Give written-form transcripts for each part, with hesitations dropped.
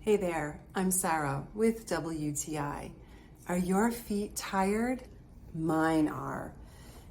Hey there, I'm Sarah with WTI. Are your feet tired? Mine are.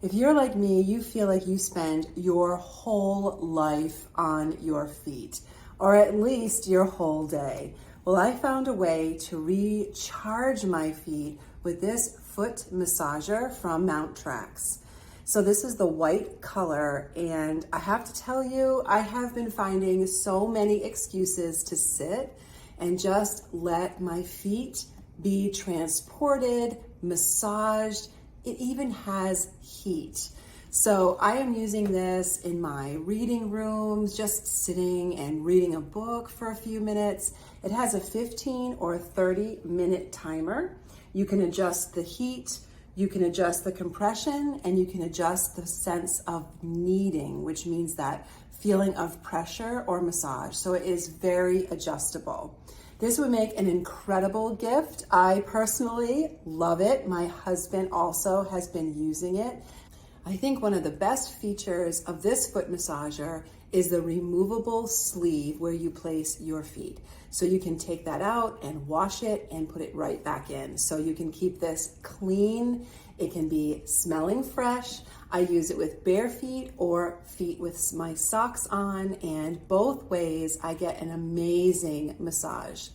If you're like me, you feel like you spend your whole life on your feet, or at least your whole day. Well, I found a way to recharge my feet with this foot massager from Mountrax. So this is the white color, and I have to tell you, I have been finding so many excuses to sit and just let my feet be transported, massaged. It even has heat. So I am using this in my reading rooms, just sitting and reading a book for a few minutes. It has a 15 or 30-minute timer. You can adjust the heat, you can adjust the compression, and you can adjust the sense of kneading, which means that feeling of pressure or massage. So it is very adjustable. This would make an incredible gift. I personally love it. My husband also has been using it. I think one of the best features of this foot massager is the removable sleeve where you place your feet. So you can take that out and wash it and put it right back in. So you can keep this clean. It can be smelling fresh. I use it with bare feet or feet with my socks on, and both ways I get an amazing massage.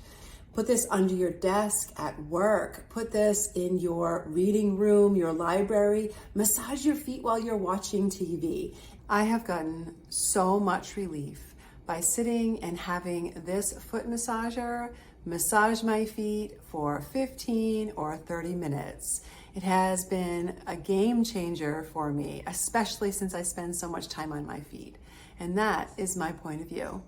Put this under your desk at work. Put this in your reading room, your library. Massage your feet while you're watching TV. I have gotten so much relief by sitting and having this foot massager massage my feet for 15 or 30 minutes. It has been a game changer for me, especially since I spend so much time on my feet. And that is my point of view.